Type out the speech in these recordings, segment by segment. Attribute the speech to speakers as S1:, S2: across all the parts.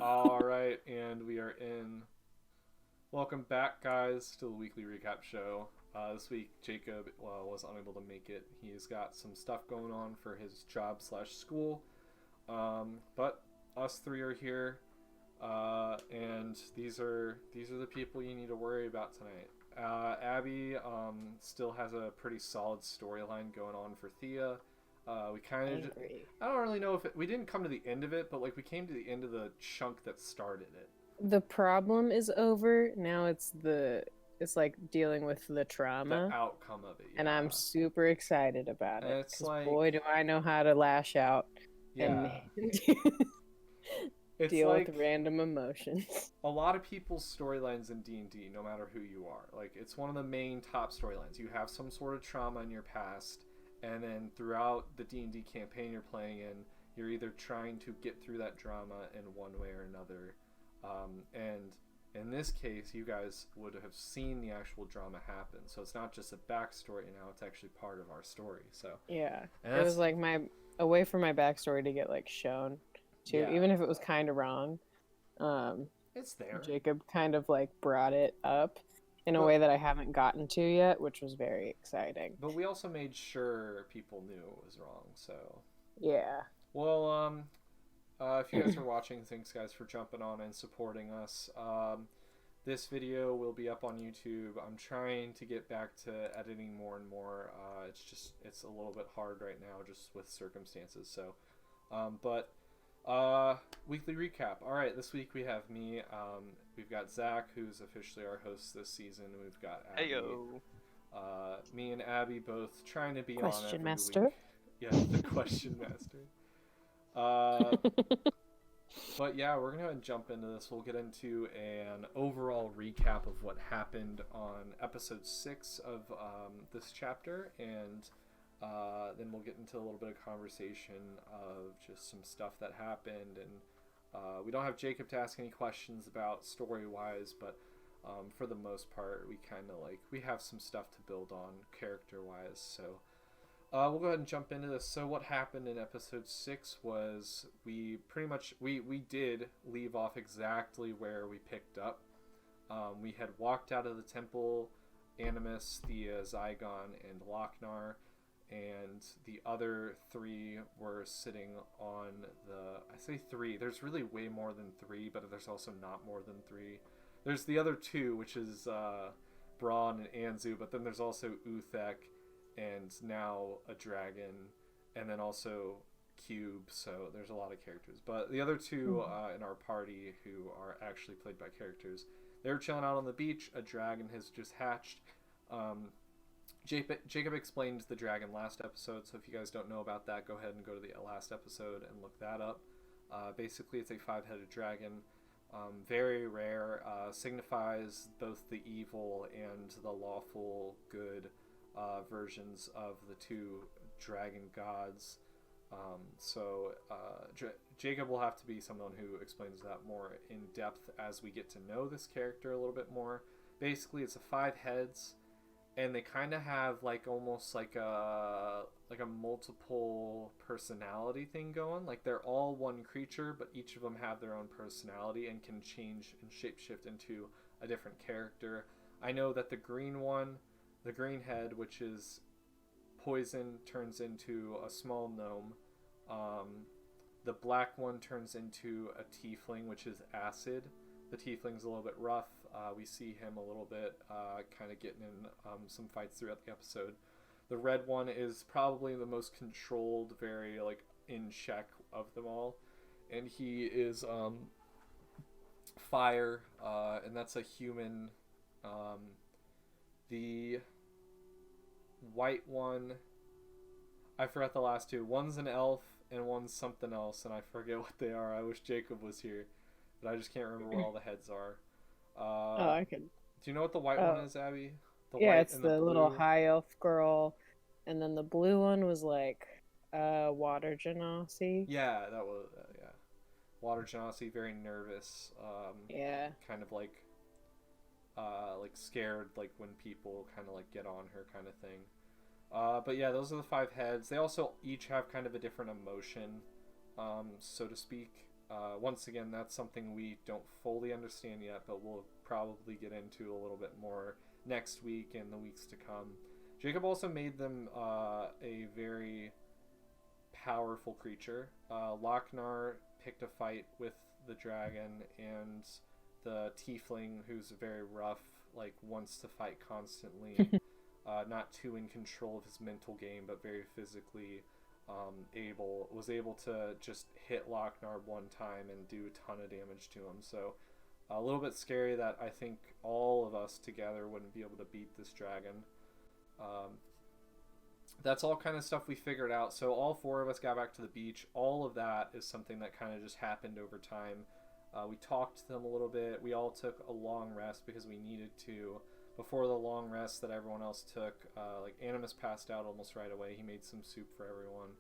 S1: All right, and we are in. Welcome back, guys, to the weekly recap show. This week, Jacob was unable to make it. He's got some stuff going on for his job slash school, but us three are here, and these are the people you need to worry about tonight. Abby still has a pretty solid storyline going on for Thea. We kind of I don't really know if we didn't come to the end of it, but like we came to the end of the chunk that started it.
S2: The problem is over. Now it's like dealing with the
S1: The
S2: trauma,
S1: outcome of it,
S2: and
S1: yeah.
S2: I'm super excited about
S1: And
S2: it
S1: it's
S2: because
S1: like,
S2: boy, do I know how to lash out and
S1: yeah, it's
S2: deal with
S1: like
S2: random emotions.
S1: a lot of people's storylines in D&D, no matter who you are. Like, it's one of the main top storylines. You have some sort of trauma in your past, and then throughout the D&D campaign you're playing in, you're either trying to get through that drama in one way or another. And in this case, you guys would have seen the actual drama happen. So it's not just a backstory now, it's actually part of our story. So,
S2: Yeah,
S1: and
S2: it
S1: that's,
S2: was like my a way for my backstory to get like shown too,
S1: yeah,
S2: even if it was kind of wrong. Um,
S1: it's there.
S2: Jacob kind of like brought it up in a
S1: But
S2: way that I haven't gotten to yet, which was very exciting.
S1: But we also made sure people knew it was wrong. So,
S2: Yeah.
S1: well, if you guys are watching, thanks guys for jumping on and supporting us. This video will be up on YouTube. I'm trying to get back to editing more and more. It's a little bit hard right now, just with circumstances. So, but weekly recap. All right, this week we have me. We've got Zach, who's officially our host this season. We've got Abby.
S3: Heyo.
S1: Me and Abby both trying to be
S2: Question
S1: on every
S2: master.
S1: week. Yeah, the question master. Uh, but yeah, we're gonna jump into this. We'll get into an overall recap of what happened on episode 6 of this chapter, and then we'll get into a little bit of conversation of just some stuff that happened. And we don't have Jacob to ask any questions about story wise, but for the most part, we have some stuff to build on character wise. So we'll go ahead and jump into this. So what happened in episode 6 was we pretty much we did leave off exactly where we picked up. We had walked out of the temple, Animus, Thea, Zygon, and Lochnar, and the other three were sitting on the. I say three. There's really way more than three, but there's also not more than three. There's the other two, which is Bron and Anzu, but then there's also Uthek, and now a dragon, and then also Cube. So there's a lot of characters. But the other two in our party, who are actually played by characters, they were chilling out on the beach. A dragon has just hatched. Jacob explained the dragon last episode, so if you guys don't know about that, go ahead and go to the last episode and look that up. Basically, it's a 5-headed dragon. Very rare, signifies both the evil and the lawful good versions of the two dragon gods. Jacob will have to be someone who explains that more in depth as we get to know this character a little bit more. Basically, it's a 5 heads, and they kind of have like almost like a multiple personality thing going. Like they're all one creature, but each of them have their own personality and can change and shapeshift into a different character. I know that the green head, which is poison, turns into a small gnome. The black one turns into a tiefling, which is acid. The tiefling's a little bit rough. We see him a little bit kind of getting in some fights throughout the episode. The red one is probably the most controlled, very like in check of them all, and he is fire, and that's a human. The white one, I forgot the last two. One's an elf and one's something else, and I forget what they are. I wish Jacob was here, but I just can't remember where all the heads are.
S2: Oh, I could.
S1: Do you know what the white one is, Abby? The
S2: Yeah,
S1: white
S2: it's
S1: and the
S2: the little
S1: blue.
S2: high elf girl, and then the blue one was like water genasi.
S1: Yeah, that was yeah. Water Genasi, very nervous.
S2: Yeah.
S1: Kind of like scared, like when people kind of like get on her, kind of thing. But yeah, those are the 5 heads. They also each have kind of a different emotion, so to speak. Once again, that's something we don't fully understand yet, but we'll probably get into a little bit more next week and the weeks to come. Jacob also made them a very powerful creature. Lochnar picked a fight with the dragon, and the tiefling, who's very rough, like wants to fight constantly. Not too in control of his mental game, but very physically was able to just hit Lochnar one time and do a ton of damage to him. So a little bit scary that I think all of us together wouldn't be able to beat this dragon. That's all kind of stuff we figured out. So all four of us got back to the beach. All of that is something that kind of just happened over time. We talked to them a little bit. We all took a long rest because we needed to. Before the long rest that everyone else took, like Animus passed out almost right away. He made some soup for everyone.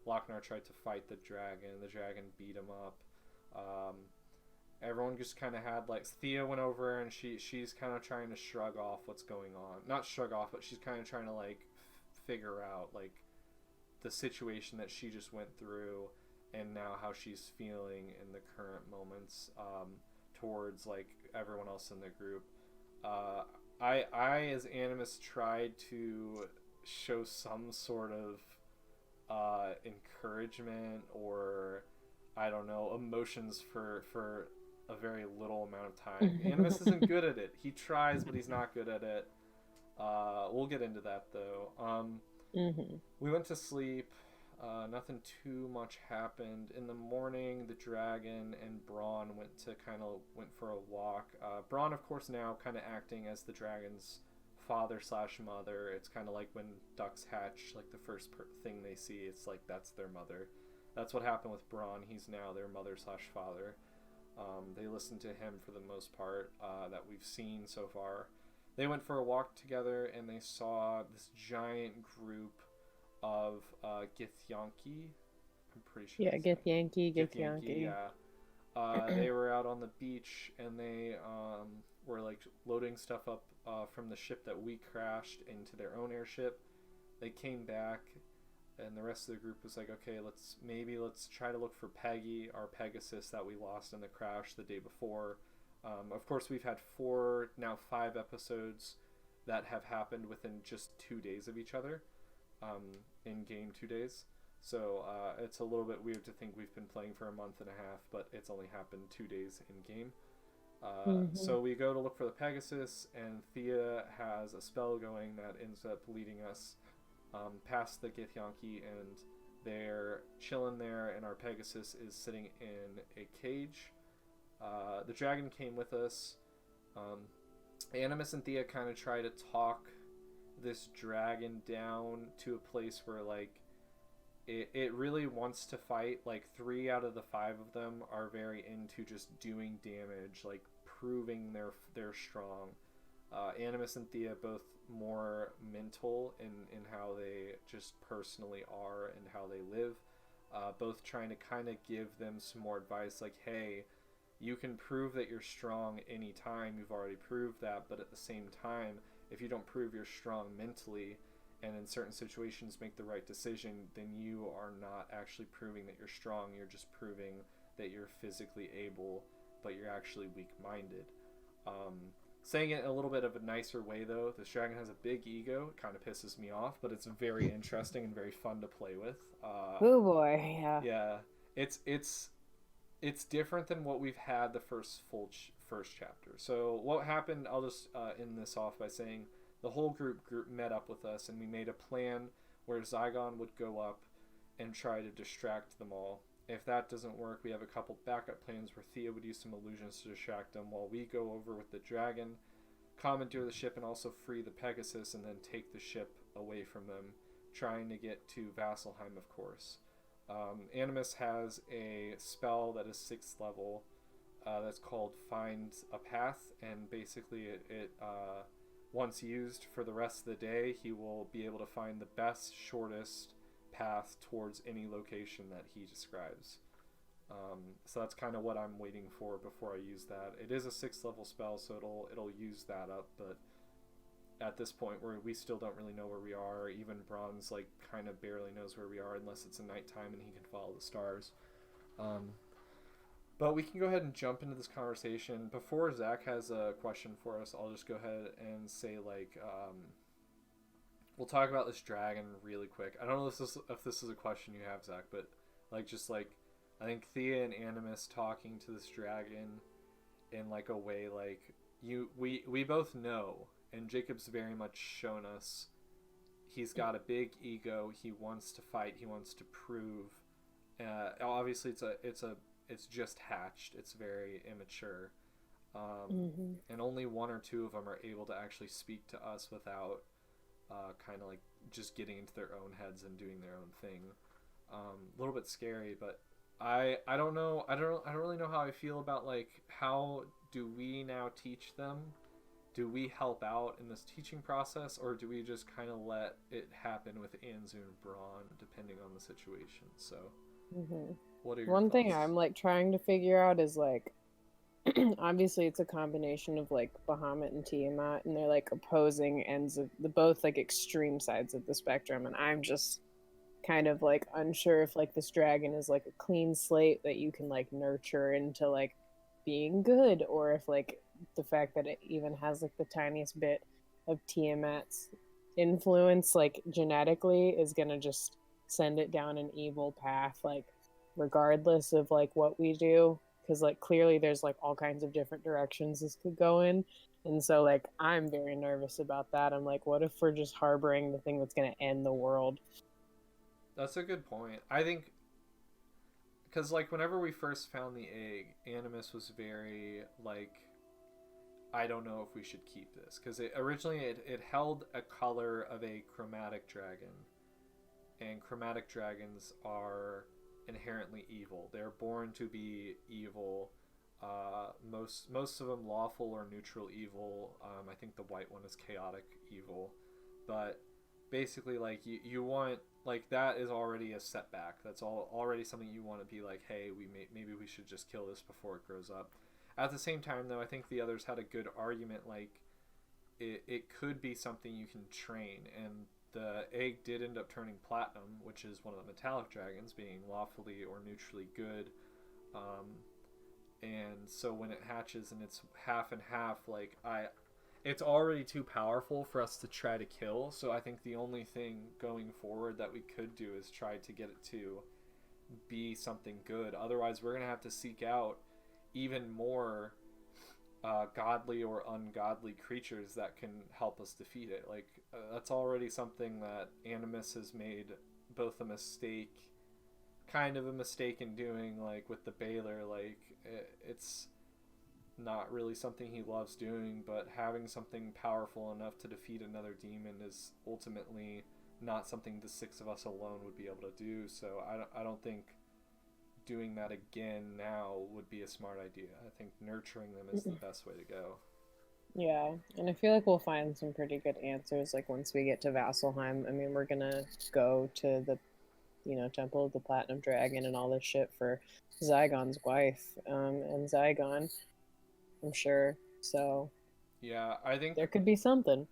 S1: Lochnar tried to fight the dragon. The dragon beat him up. Everyone just kind of had, like, Thea went over and she's kind of trying to shrug off what's going on. Not shrug off, but she's kind of trying to, like, figure out, like, the situation that she just went through and now how she's feeling in the current moments towards, like, everyone else in the group. I as Animus tried to show some sort of encouragement or, I don't know, emotions for a very little amount of time. Animus isn't good at it. He tries, but he's not good at it. We'll get into that though. We went to sleep. Nothing too much happened. In the morning, the dragon and Bron went for a walk. Bron, of course, now kind of acting as the dragon's father/mother. It's kind of like when ducks hatch, like the first thing they see, it's like that's their mother. That's what happened with Bron. He's now their mother/father. They listened to him for the most part that we've seen so far. They went for a walk together and they saw this giant group of Githyanki. I'm pretty sure.
S2: Yeah, Githyanki.
S1: Yeah. They were out on the beach and they were like loading stuff up from the ship that we crashed into their own airship. They came back and the rest of the group was like, okay, let's try to look for Peggy, our Pegasus that we lost in the crash the day before. Of course, we've had 5 episodes that have happened within just 2 days of each other. In game 2 days, so it's a little bit weird to think we've been playing for a month and a half, but it's only happened 2 days in game. So we go to look for the Pegasus, and Thea has a spell going that ends up leading us past the Githyanki, and they're chilling there, and our Pegasus is sitting in a cage. The dragon came with us. Animus and Thea kind of try to talk this dragon down to a place where, like, it really wants to fight. Like 3 out of the 5 of them are very into just doing damage, like proving they're strong. Animus and Thea both more mental in how they just personally are and how they live. Both trying to kind of give them some more advice, like, hey, you can prove that you're strong anytime. You've already proved that, but at the same time, if you don't prove you're strong mentally and in certain situations make the right decision, then you are not actually proving that you're strong. You're just proving that you're physically able, but you're actually weak-minded. Saying it in a little bit of a nicer way, though, this dragon has a big ego. It kind of pisses me off, but it's very interesting and very fun to play with.
S2: Oh boy, yeah.
S1: Yeah, it's different than what we've had the first chapter. So what happened, I'll just end this off by saying the whole group met up with us, and we made a plan where Zygon would go up and try to distract them all. If that doesn't work, we have a couple backup plans where Thea would use some illusions to distract them while we go over with the dragon, commandeer the ship, and also free the Pegasus and then take the ship away from them, trying to get to Vasselheim, of course. Animus has a spell that is 6th level that's called Find a Path, and basically it once used for the rest of the day, he will be able to find the best, shortest path towards any location that he describes. So that's kind of what I'm waiting for before I use that. It is a 6th level spell, so it'll use that up, but at this point we still don't really know where we are. Even Bronze, like, kind of barely knows where we are unless it's a nighttime and he can follow the stars. Um, but we can go ahead and jump into this conversation. Before Zach has a question for us, I'll just go ahead and say like we'll talk about this dragon really quick. I don't know if this is a question you have, Zach, but like just like I think Thea and Animus talking to this dragon in like a way like we both know, and Jacob's very much shown us he's got a big ego. He wants to fight. He wants to prove. Obviously, it's just hatched. It's very immature, and only one or two of them are able to actually speak to us without kind of like just getting into their own heads and doing their own thing. A little bit scary, but I don't know. I don't really know how I feel about like how do we now teach them? Do we help out in this teaching process, or do we just kind of let it happen with Anzu and Bron, depending on the situation? So, what are your
S2: One
S1: thoughts?
S2: thing I'm like trying to figure out is like, obviously it's a combination of like Bahamut and Tiamat, and they're like opposing ends of the both like extreme sides of the spectrum, and I'm just kind of like unsure if like this dragon is like a clean slate that you can like nurture into like being good, or if like the fact that it even has like the tiniest bit of Tiamat's influence like genetically is gonna just send it down an evil path, like regardless of like what we do, because like clearly there's like all kinds of different directions this could go in. And so like I'm very nervous about that. I'm like, what if we're just harboring the thing that's going to end the world?
S1: That's a good point. I think because like whenever we first found the egg, Animus was very like, I don't know if we should keep this because it held a color of a chromatic dragon, and chromatic dragons are inherently evil. They're born to be evil. Most of them lawful or neutral evil. I think the white one is chaotic evil, but basically like you want like that is already a setback. That's already something you want to be like, hey, maybe we should just kill this before it grows up. At the same time, though, I think the others had a good argument. Like it could be something you can train, and the egg did end up turning platinum, which is one of the metallic dragons, being lawfully or neutrally good. And so when it hatches and it's half and half, like it's already too powerful for us to try to kill. So I think the only thing going forward that we could do is try to get it to be something good. Otherwise, we're gonna have to seek out even more godly or ungodly creatures that can help us defeat it. Like that's already something that Animus has made both a mistake, kind of a mistake in doing, like with the Baylor. Like it's not really something he loves doing, but having something powerful enough to defeat another demon is ultimately not something the six of us alone would be able to do. So I don't think doing that again now would be a smart idea. I think nurturing them is the best way to go.
S2: Yeah, and I feel like we'll find some pretty good answers like once we get to Vasselheim. I mean, we're gonna go to the Temple of the Platinum Dragon and all this shit for Zygon's wife, and Zygon, I'm sure. So
S1: Yeah, I think
S2: there could be something.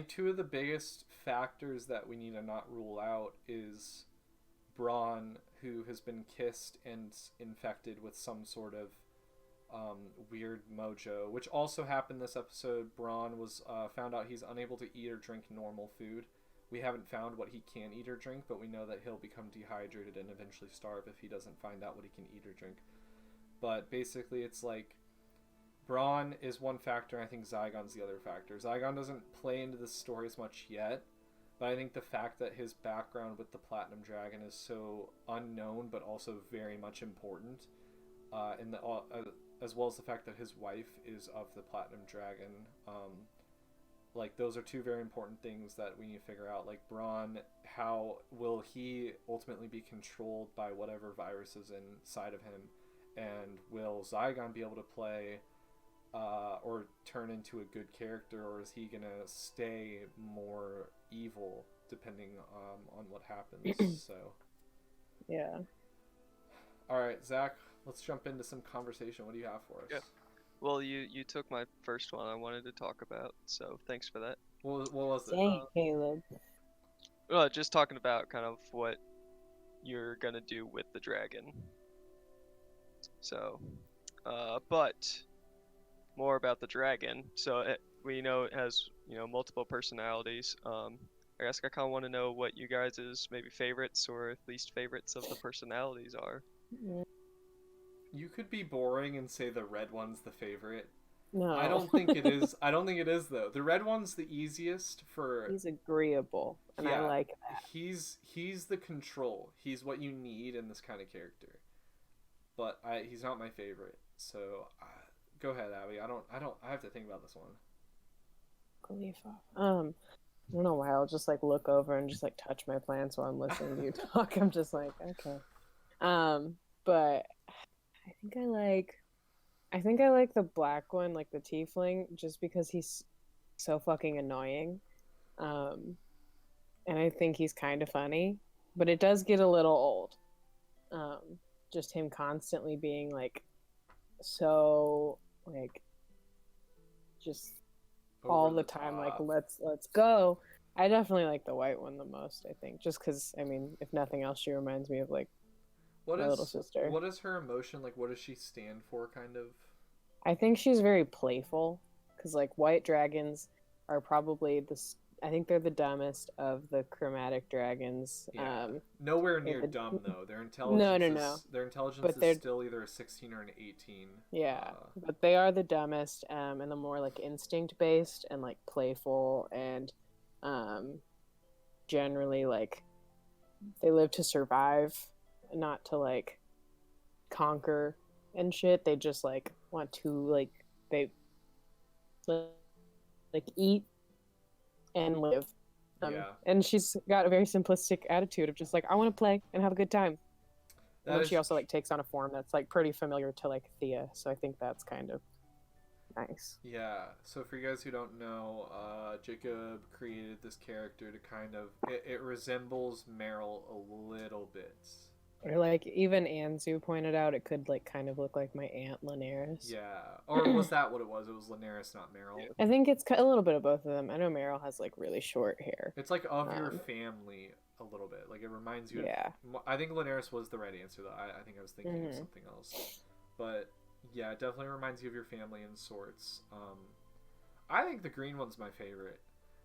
S1: two of the biggest factors that we need to not rule out is Bron, who has been kissed and infected with some sort of weird mojo, which also happened this episode. Bron was found out he's unable to eat or drink normal food. We haven't found what he can eat or drink, but we know that he'll become dehydrated and eventually starve if he doesn't find out what he can eat or drink. But basically, it's like Bron is one factor, and I think Zygon's the other factor. Zygon doesn't play into this story as much yet, but I think the fact that his background with the Platinum Dragon is so unknown, but also very much important, as well as the fact that his wife is of the Platinum Dragon, like those are two very important things that we need to figure out. Like Bron, how will he ultimately be controlled by whatever virus is inside of him, and will Zygon be able to play or turn into a good character, or is he gonna stay more evil depending on what happens? So
S2: Yeah.
S1: all right, Zach, let's jump into some conversation. What do you have for us?
S3: Yeah. Well, you took my first one I wanted to talk about, so thanks for that.
S1: What was it?
S2: Dang, Caleb.
S3: Well, just talking about kind of what you're gonna do with the dragon. So, but more about the dragon. So we know it has multiple personalities. I guess I kind of want to know what you guys' maybe favorites or least favorites of the personalities are.
S1: You could be boring and say the red one's the favorite.
S2: No.
S1: I don't think it is. I don't think it is though. The red one's the easiest for.
S2: He's agreeable, and I like that.
S1: He's the control. He's what you need in this kind of character. But he's not my favorite. So go ahead, Abby. I have to think about this one.
S2: Khalifa. I don't know why. I'll just like look over and just like touch my plants while I'm listening to you talk. I'm just like, okay. But I think I like the black one, like the tiefling, just because he's so fucking annoying. And I think he's kind of funny, but it does get a little old. Just him constantly being like so like just
S1: Over
S2: all the time
S1: top.
S2: like let's go. I definitely like the white one the most, I think, just because I mean, if nothing else, she reminds me of like my little sister.
S1: What is her emotion like? What does she stand for, kind of?
S2: I think she's very playful, because like white dragons are probably I think they're the dumbest of the chromatic dragons.
S1: Yeah. Nowhere near dumb though. Their intelligence
S2: No.
S1: Their intelligence is still either a 16 or an 18.
S2: Yeah, but they are the dumbest, and the more like instinct based and like playful, and generally like they live to survive, not to like conquer and shit. They just like want to like eat and live. And she's got a very simplistic attitude of just like, I want to play and have a good time. And then she also like takes on a form that's like pretty familiar to like Thea, so I think that's kind of nice.
S1: Yeah. So for you guys who don't know, Jacob created this character to kind of it resembles Meryl a little bit.
S2: Or like even Anzu pointed out, it could like kind of look like my aunt Linares.
S1: Yeah. Or was that what it was? It was Linares, not Meryl.
S2: Yeah. I think it's a little bit of both of them. I know Meryl has like really short hair.
S1: It's like of your family a little bit. Like it reminds you.
S2: Yeah.
S1: I think Linares was the right answer though. I think I was thinking of something else. But yeah, it definitely reminds you of your family in sorts. I think the green one's my favorite.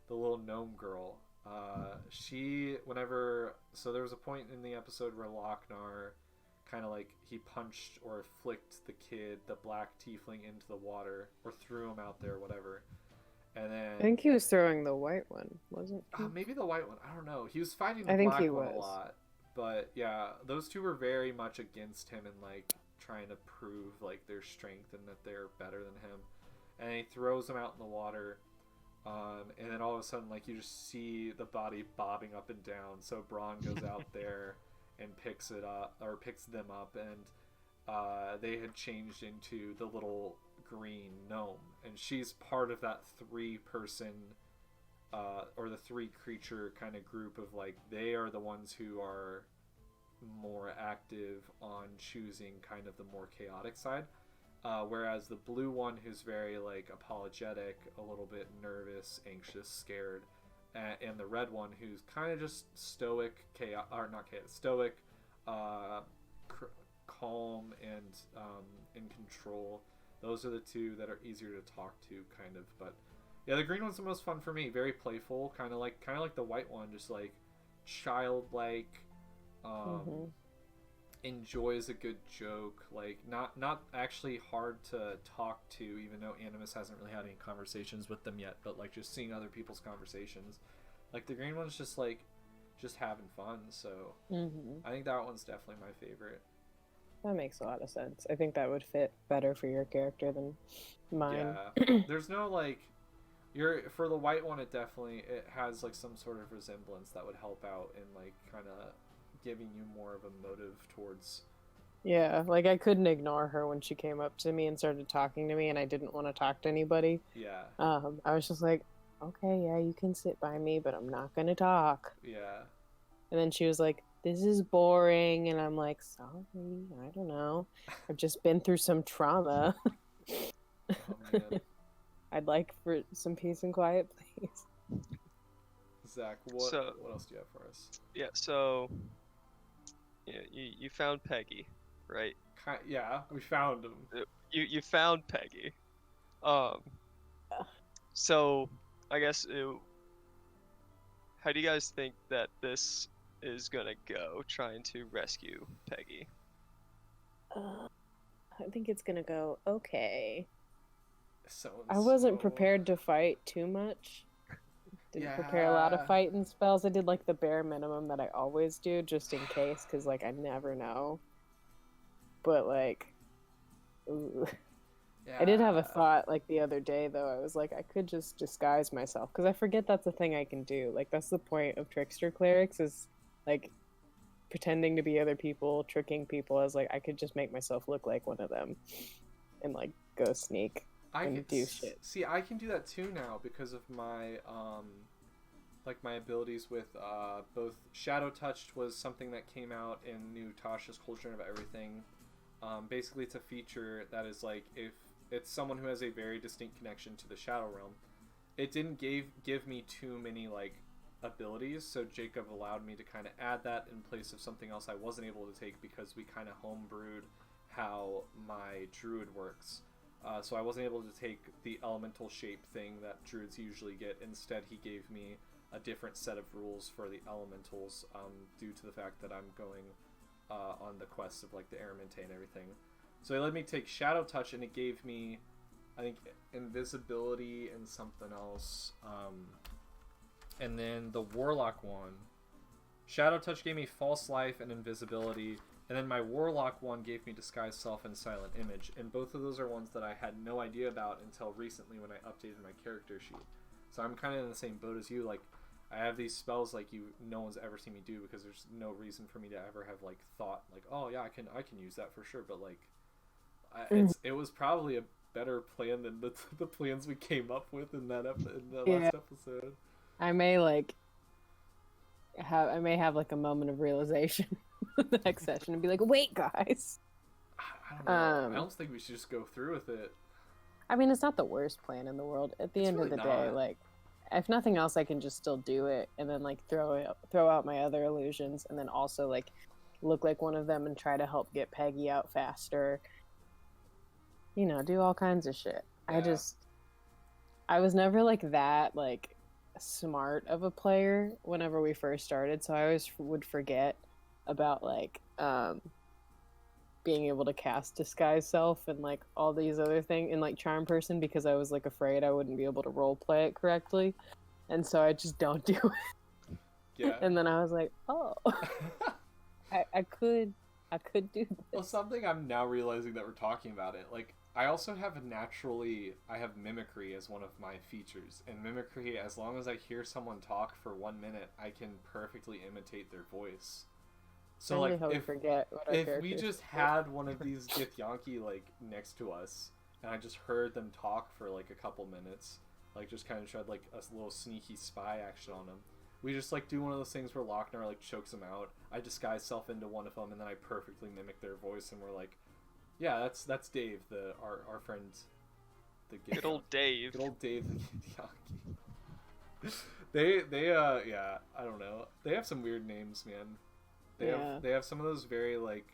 S1: The little gnome girl. So there was a point in the episode where Lochnar kind of like he punched or flicked the black tiefling into the water, or threw him out there, whatever. And then
S2: I think he was throwing the white one, wasn't he?
S1: Maybe the white one. I don't know. He was fighting the black one a lot. But yeah, those two were very much against him and like trying to prove like their strength and that they're better than him. And he throws them out in the water. And then all of a sudden, like, you just see the body bobbing up and down. So Bron goes out there and picks them up, and they had changed into the little green gnome, and she's part of that 3-person or the 3-creature kind of group of like they are the ones who are more active on choosing kind of the more chaotic side. Whereas the blue one, who's very like apologetic, a little bit nervous, anxious, scared, and the red one, who's kind of just stoic, calm and in control. Those are the two that are easier to talk to, kind of. But yeah, the green one's the most fun for me. Very playful, kind of like the white one, just like childlike. Enjoys a good joke, like not actually hard to talk to, even though Animus hasn't really had any conversations with them yet, but like just seeing other people's conversations, like the green one's just like having fun. So I think that one's definitely my favorite.
S2: That makes a lot of sense. I think that would fit better for your character than mine.
S1: Yeah. There's no like for the white one, it has like some sort of resemblance that would help out in like kind of giving you more of a motive towards.
S2: Yeah, like I couldn't ignore her when she came up to me and started talking to me, and I didn't want to talk to anybody.
S1: Yeah.
S2: I was just like, okay, yeah, you can sit by me, but I'm not gonna talk.
S1: Yeah.
S2: And then she was like, this is boring, and I'm like, sorry, I don't know. I've just been through some trauma.
S1: Oh, man.
S2: I'd like for some peace and quiet, please.
S1: Zach, what else do you have for us?
S3: Yeah, so yeah, you found Peggy. right?
S1: Yeah, we found him.
S3: You found Peggy. Um, so I guess how do you guys think that this is gonna go? Trying to rescue Peggy.
S2: I think it's gonna go okay.
S1: So
S2: I wasn't prepared to fight too much. Didn't prepare a lot of
S1: Yeah.
S2: fighting spells. I did like the bare minimum that I always do, just in case, because like I never know. But like, ooh.
S1: Yeah.
S2: I did have a thought like the other day though. I was like, I could just disguise myself because I forget that's a thing I can do. Like that's the point of trickster clerics is like pretending to be other people, tricking people. As like I could just make myself look like one of them and like go sneak and do shit.
S1: See, I can do that too now because of my like my abilities with both Shadow Touched was something that came out in new Tasha's Cauldron of Everything. Basically, it's a feature that is like if it's someone who has a very distinct connection to the Shadow Realm. It didn't give me too many like abilities, so Jacob allowed me to kind of add that in place of something else I wasn't able to take because we kind of homebrewed how my druid works. So I wasn't able to take the elemental shape thing that druids usually get. Instead, he gave me a different set of rules for the elementals due to the fact that I'm going on the quest of like the Araminte and everything. So it let me take Shadow Touch, and it gave me, I think, invisibility and something else. And then the Warlock one, Shadow Touch gave me False Life and Invisibility. And then my Warlock one gave me Disguise Self and Silent Image. And both of those are ones that I had no idea about until recently when I updated my character sheet. So I'm kind of in the same boat as you. Like, I have these spells like no one's ever seen me do because there's no reason for me to ever have like thought like, oh yeah, I can use that for sure. But like, it was probably a better plan than the plans we came up with in that last episode.
S2: I may have like a moment of realization the next session and be like, wait guys,
S1: I don't know. I don't think we should just go through with it.
S2: I mean, it's not the worst plan in the world at the end
S1: really
S2: of the day. Like, if nothing else, I can just still do it and then like throw out my other illusions and then also like look like one of them and try to help get Peggy out faster, you know, do all kinds of shit.
S1: Yeah.
S2: I was never like that like smart of a player whenever we first started, so I always would forget about like being able to cast Disguise Self and like all these other things and like Charm Person because I was like afraid I wouldn't be able to role play it correctly, and so I just don't do it.
S1: Yeah.
S2: And then I was like, oh, I could do this.
S1: Well, something I'm now realizing that we're talking about it, like I also have I have mimicry as one of my features, and mimicry, as long as I hear someone talk for 1 minute, I can perfectly imitate their voice. So like if we just had one of these Githyanki like next to us, and I just heard them talk for like a couple minutes, like just kind of tried like a little sneaky spy action on them. We just like do one of those things where Lochner like chokes them out. I disguise self into one of them, and then I perfectly mimic their voice, and we're like, yeah, that's Dave, our friend, the
S3: good old Dave.
S1: Good old Dave the Githyanki. They yeah, I don't know. They have some weird names, man. They have some of those very like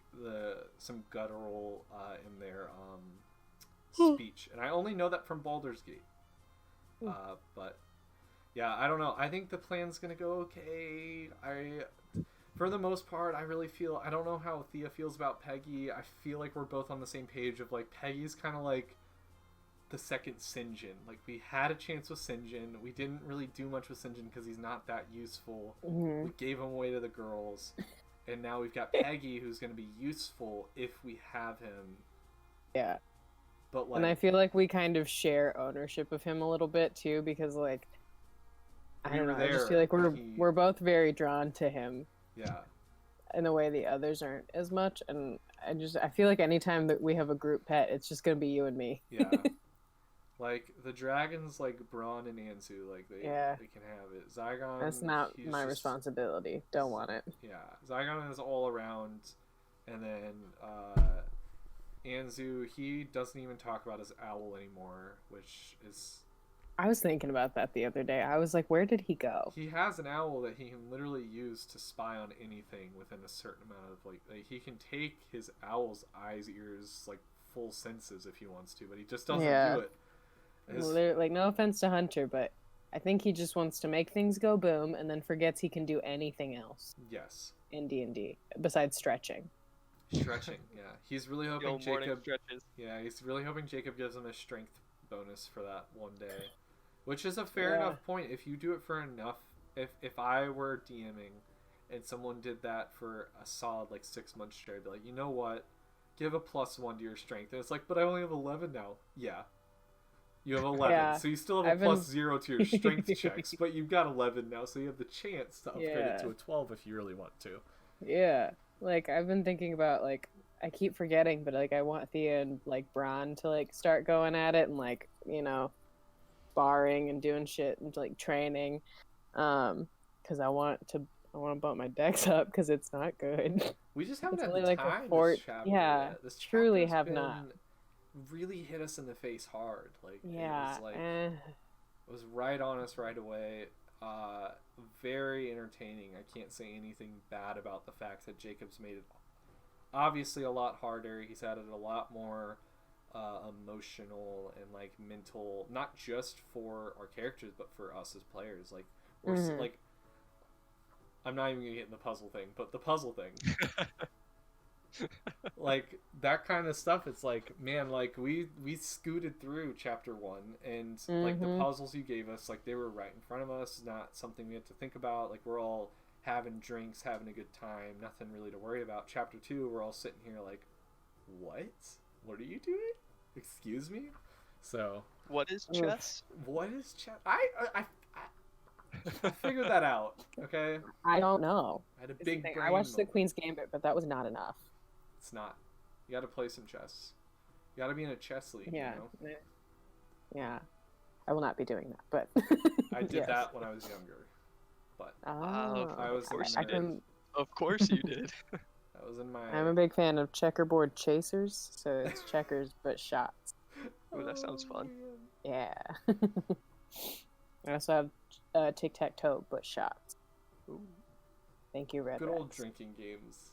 S1: some guttural in their speech, and I only know that from Baldur's Gate. But yeah, I don't know. I think the plan's gonna go okay. For the most part, I really feel, I don't know how Thea feels about Peggy. I feel like we're both on the same page of like Peggy's kind of like the second Sinjin. Like we had a chance with Sinjin. We didn't really do much with Sinjin because he's not that useful.
S2: Mm-hmm.
S1: We gave him away to the girls. And now we've got Peggy, who's going to be useful if we have him.
S2: Yeah.
S1: But like,
S2: and I feel like we kind of share ownership of him a little bit too, because like I don't know. I just feel like we're both very drawn to him.
S1: Yeah.
S2: In a way the others aren't as much, and I feel like anytime that we have a group pet, it's just gonna be you and me.
S1: Yeah. Like the dragons, like Bron and Anzu, like they can have it. Zygon.
S2: That's not my responsibility. Don't want it.
S1: Yeah, Zygon is all around, and then Anzu, he doesn't even talk about his owl anymore, which is
S2: I was thinking about that the other day. I was like, where did he go?
S1: He has an owl that he can literally use to spy on anything within a certain amount of like he can take his owl's eyes, ears, like full senses if he wants to, but he just doesn't
S2: Yeah.
S1: do it.
S2: Like, no offense to Hunter, but I think he just wants to make things go boom and then forgets he can do anything else
S1: Yes.
S2: in D&D besides stretching.
S1: Stretching, yeah. He's really
S3: The
S1: hoping
S3: old morning
S1: Jacob.
S3: stretches.
S1: Yeah, he's really hoping Jacob gives him a strength bonus for that one day, which is a fair
S2: Yeah.
S1: enough point. If you do it for enough, if I were DMing, and someone did that for a solid like 6 months straight, I'd be like, you know what, give a +1 to your strength, and it's like, but I only have 11 now. Yeah, you have 11,
S2: Yeah,
S1: so you still have a +0 to your strength checks, but you've got 11 now, so you have the chance to upgrade it to a 12 if you really want to.
S2: Yeah. Like, I've been thinking about, like, I keep forgetting, but, like, I want Thea and, like, Bron to, like, start going at it and, like, you know, sparring and doing shit and, like, training. Because I want to bump my dex up because it's not good.
S1: We just haven't
S2: It's
S1: had
S2: only
S1: the
S2: like
S1: time
S2: a fort.
S1: this chapter
S2: Yeah,
S1: yet. This
S2: truly
S1: chapter's
S2: have
S1: been
S2: not.
S1: really hit us in the face hard. Like
S2: Yeah.
S1: it was like it was right on us right away. Very entertaining. I can't say anything bad about the fact that Jacob's made it obviously a lot harder. He's added a lot more emotional and like mental, not just for our characters but for us as players. Like we're like, I'm not even gonna get in the puzzle thing, but the puzzle thing. Like that kind of stuff, it's like, man, like we scooted through chapter 1 and like the puzzles you gave us, like they were right in front of us, not something we had to think about. Like we're all having drinks, having a good time, nothing really to worry about. Chapter 2, we're all sitting here like, what are you doing? Excuse me? So
S3: What is chess?
S1: what is chess? I figured that out. Okay,
S2: I don't know.
S1: I had a
S2: It's the
S1: big
S2: thing.
S1: brain
S2: I watched the
S1: moment.
S2: Queen's Gambit, but that was not enough.
S1: It's not. You gotta play some chess. You gotta be in a chess league.
S2: Yeah.
S1: You know?
S2: Yeah. I will not be doing that, but
S1: I did
S2: yes.
S1: that when I was younger, but
S2: Oh,
S1: I was
S3: Of course
S1: in
S3: you
S1: my,
S3: did. Of course you did.
S1: that was in my.
S2: I'm a big fan of checkerboard chasers, so it's checkers but shots.
S3: Ooh, that sounds fun.
S1: man.
S2: Yeah. I also have tic-tac-toe but shots.
S1: Ooh,
S2: Thank you, Red
S1: good old
S2: Rats.
S1: drinking games.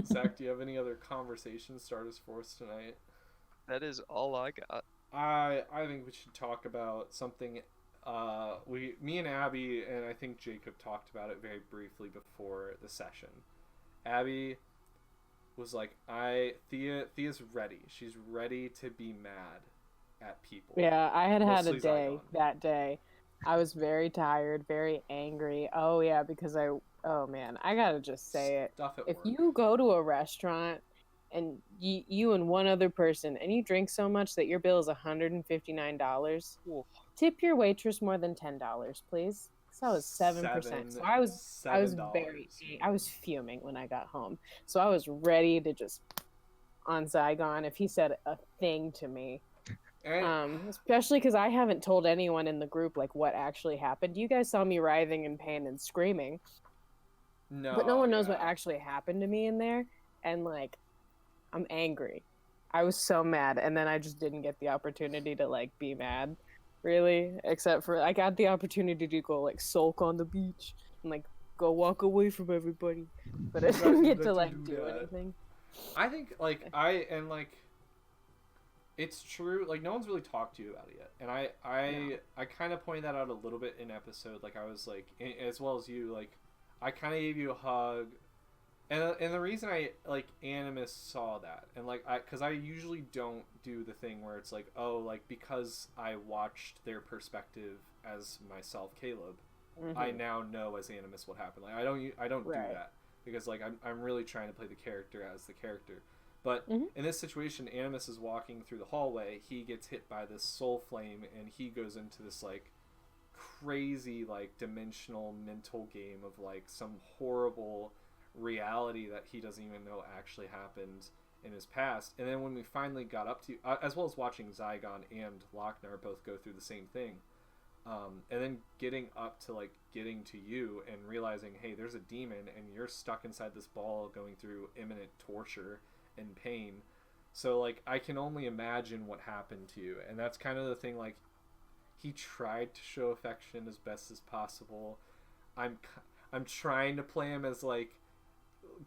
S1: Zach, do you have any other conversation starters for us tonight?
S3: That is all I got.
S1: I think we should talk about something. Me and Abby and I think Jacob talked about it very briefly before the session. Abby was like, Thea's ready. She's ready to be mad at people.
S2: Yeah, I had a
S1: Mostly
S2: day
S1: Zygon.
S2: that day. I was very tired, very angry. Oh yeah, because oh man, I gotta just say it.
S1: Stuff at
S2: If
S1: work.
S2: you go to a restaurant and you and one other person and you drink so much that your bill is $159,
S3: Ooh.
S2: tip your waitress more than $10, please. So I was 7%. So I was I was fuming when I got home. So I was ready to just on Zygon if he said a thing to me. Especially because I haven't told anyone in the group like what actually happened. You guys saw me writhing in pain and screaming, but no one knows what actually happened to me in there. And like, I'm angry. I was so mad, and then I just didn't get the opportunity to like be mad, really. Except for I got the opportunity to go like sulk on the beach and like go walk away from everybody, but I didn't get to like do anything.
S1: I think it's true. Like no one's really talked to you about it yet, and I kind of pointed that out a little bit in episode. Like I was like, as well as you, like I kind of gave you a hug, and the reason I like Animus saw that, and like because I usually don't do the thing where it's like, oh, like because I watched their perspective as myself, Caleb, I now know as Animus what happened. Like I don't do that because like I'm really trying to play the character as the character. But in this situation, Animus is walking through the hallway. He gets hit by this soul flame, and he goes into this like crazy like dimensional mental game of like some horrible reality that he doesn't even know actually happened in his past. And then when we finally got up to, as well as watching Zygon and Lochnar both go through the same thing, and then getting up to like getting to you and realizing, hey, there's a demon, and you're stuck inside this ball going through imminent torture and pain. So like I can only imagine what happened to you, and that's kind of the thing. Like he tried to show affection as best as possible. I'm trying to play him as like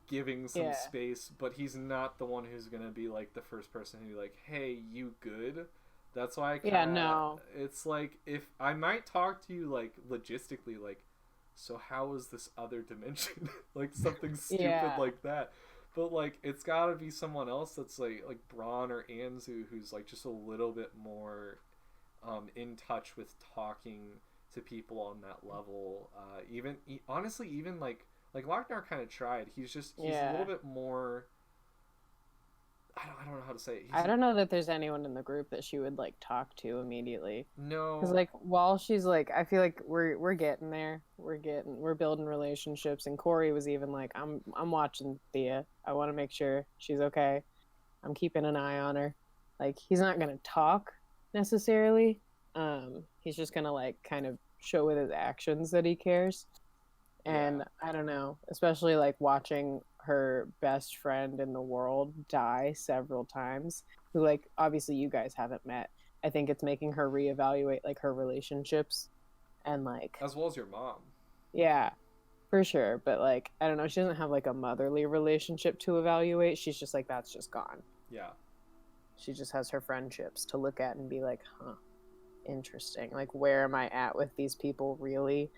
S1: giving some space, but he's not the one who's gonna be like the first person who like, hey, you good? That's why I kinda,
S2: no.
S1: It's like, if I might talk to you like logistically, like, so how is this other dimension? Like something stupid like that. But like it's gotta be someone else that's like Bron or Anzu, who's like just a little bit more in touch with talking to people on that level. Honestly, even like Lochnar kind of tried. He's a little bit more. I don't know how to say it.
S2: I don't know that there's anyone in the group that she would like talk to immediately.
S1: No,
S2: because like while she's like, I feel like we're getting there. We're building relationships, and Corey was even like, I'm watching Thea. I want to make sure she's okay. I'm keeping an eye on her. Like he's not gonna talk necessarily. He's just gonna like kind of show with his actions that he cares. And I don't know, especially like watching her best friend in the world die several times, who like obviously you guys haven't met. I think it's making her reevaluate like her relationships and like,
S1: as well as your mom.
S2: Yeah, for sure. But like, I don't know, she doesn't have like a motherly relationship to evaluate. She's just like, that's just gone.
S1: Yeah.
S2: She just has her friendships to look at and be like, huh, interesting. Like, where am I at with these people really?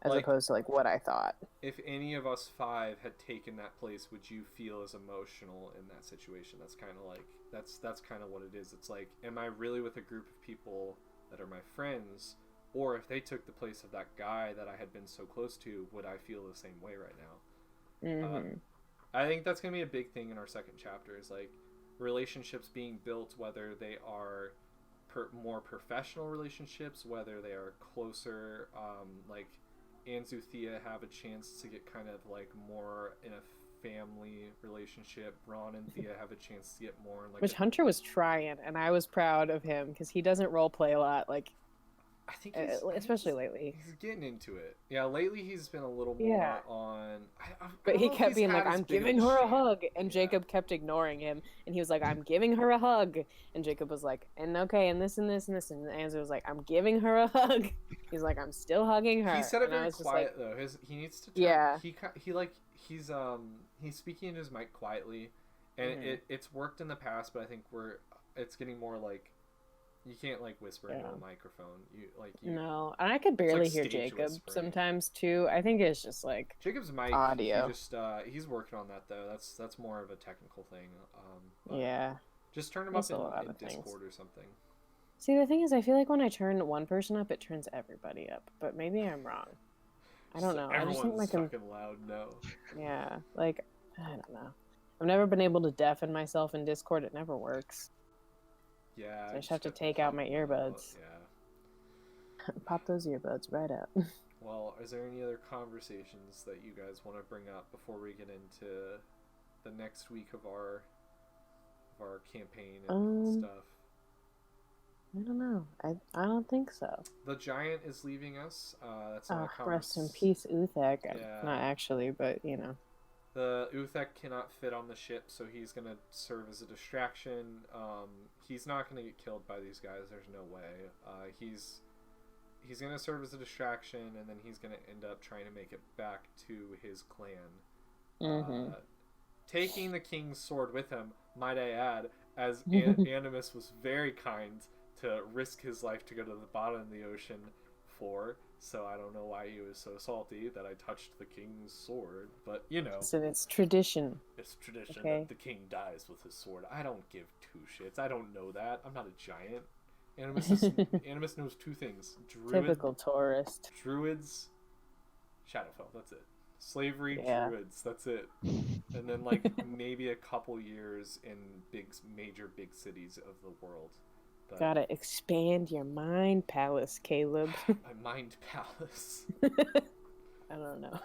S2: As like, opposed to like what I thought.
S1: If any of us 5 had taken that place, would you feel as emotional in that situation? That's kind of like that's kind of what it is. It's like, am I really with a group of people that are my friends, or if they took the place of that guy that I had been so close to, would I feel the same way right now?
S2: Mm-hmm.
S1: I think that's gonna be a big thing in our second chapter. Is like relationships being built, whether they are more professional relationships, whether they are closer, like Anzu Thea have a chance to get kind of like more in a family relationship. Bron and Thea have a chance to get more in like
S2: which Hunter was trying, and I was proud of him because he doesn't role play a lot. Like,
S1: I think
S2: especially lately.
S1: He's getting into it. Yeah, lately he's been a little more on.
S2: But he kept being like, I'm giving her a hug. And Jacob kept ignoring him. And he was like, I'm giving her a hug. And Jacob was like, and okay, and this and this and this. And Andrew was like, I'm giving her a hug. He's like, I'm still hugging her.
S1: He said it very quiet, though. He needs to turn, he's speaking into his mic quietly. And it's worked in the past, but I think it's getting more like, you can't like whisper into a microphone.
S2: No, and I could barely hear Jacob sometimes too. I think it's just like
S1: Jacob's mic
S2: audio.
S1: He's working on that though. That's more of a technical thing. Just turn him up in Discord or something.
S2: See, the thing is, I feel like when I turn one person up, it turns everybody up. But maybe I'm wrong. I don't know. I just think like
S1: fucking loud. No.
S2: Yeah, like I don't know. I've never been able to deafen myself in Discord. It never works.
S1: Yeah,
S2: so I just have to take out my earbuds.
S1: Yeah.
S2: Pop those earbuds right out.
S1: Well, is there any other conversations that you guys want to bring up before we get into the next week of our campaign and stuff?
S2: I don't know. I don't think so.
S1: The giant is leaving us. That's not a
S2: rest in peace, Uthek. Yeah. Not actually, but you know.
S1: The Uthek cannot fit on the ship, so he's going to serve as a distraction. He's not going to get killed by these guys. There's no way. He's going to serve as a distraction, and then he's going to end up trying to make it back to his clan. Taking the king's sword with him, might I add, as Animus was very kind to risk his life to go to the bottom of the ocean for. So I don't know why he was so salty that I touched the king's sword, but you know.
S2: So it's tradition.
S1: It's tradition that the king dies with his sword. I don't give two shits. I don't know that. I'm not a giant. Animus knows two things.
S2: Typical tourist.
S1: Druids, Shadowfell, that's it. Slavery, druids, that's it. And then like maybe a couple years in major big cities of the world. But
S2: gotta expand your mind palace, Caleb.
S1: My mind palace.
S2: I don't know.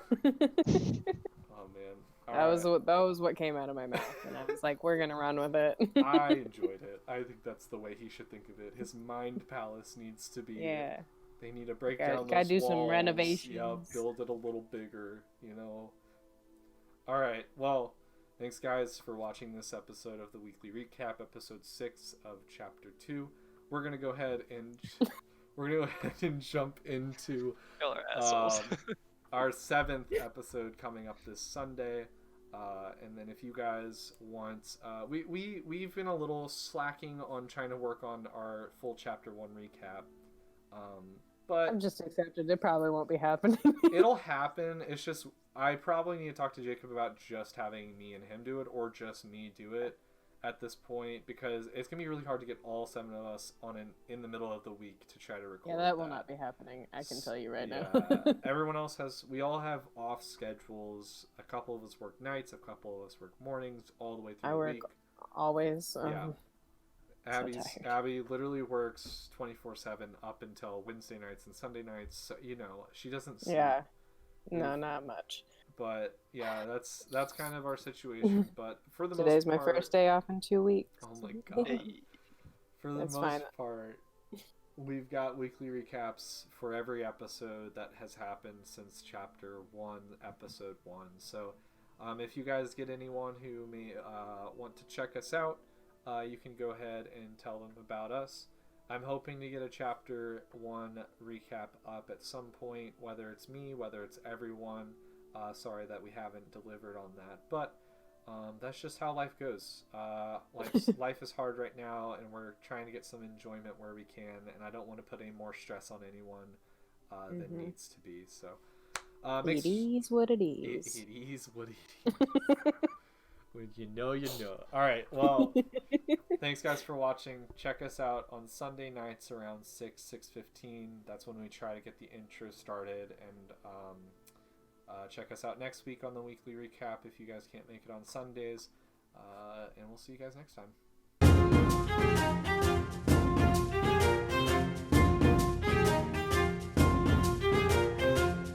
S1: Oh man.
S2: That was what came out of my mouth, and I was like, we're gonna run with it.
S1: I enjoyed it. I think that's the way he should think of it. His mind palace needs to be. Yeah. They need to break down those walls.
S2: Gotta do some renovations.
S1: Yeah, build it a little bigger. You know. All right. Well. Thanks, guys, for watching this episode of the Weekly Recap, episode 6 of Chapter 2. We're going to go ahead and we're gonna go ahead and jump into
S3: Y'all are assholes.
S1: our 7th episode coming up this Sunday. And then if you guys want, we've been a little slacking on trying to work on our full chapter 1 recap. But
S2: I'm just accepted. It probably won't be happening.
S1: it'll happen. It's just I probably need to talk to Jacob about just having me and him do it, or just me do it at this point, because it's gonna be really hard to get all 7 of us in the middle of the week to try to record.
S2: Yeah, that will not be happening. I can tell you right now.
S1: Everyone else we all have off schedules. A couple of us work nights, a couple of us work mornings, all the way through
S2: I
S1: the
S2: work
S1: week.
S2: always.
S1: Yeah.
S2: So
S1: Abby literally works 24/7 up until Wednesday nights and Sunday nights. So, she doesn't sleep.
S2: Yeah. No, not much.
S1: But yeah, that's kind of our situation. But for the
S2: Today's
S1: most
S2: my
S1: part,
S2: first day off in 2 weeks.
S1: oh my god!
S3: Hey.
S1: For the
S2: That's
S1: most
S2: fine.
S1: part, we've got weekly recaps for every episode that has happened since Chapter 1, Episode 1. So, if you guys get anyone who may want to check us out, you can go ahead and tell them about us. I'm hoping to get a Chapter 1 recap up at some point, whether it's me, whether it's everyone. Sorry that we haven't delivered on that, but that's just how life goes. Life is hard right now, and we're trying to get some enjoyment where we can, and I don't want to put any more stress on anyone than needs to be. So
S2: It is what it is.
S1: It is what it is. When you know, you know. All right, well, thanks guys for watching. Check us out on Sunday nights around 6:15. That's when we try to get the intro started, and check us out next week on the weekly recap if you guys can't make it on Sundays. And we'll see you guys next time.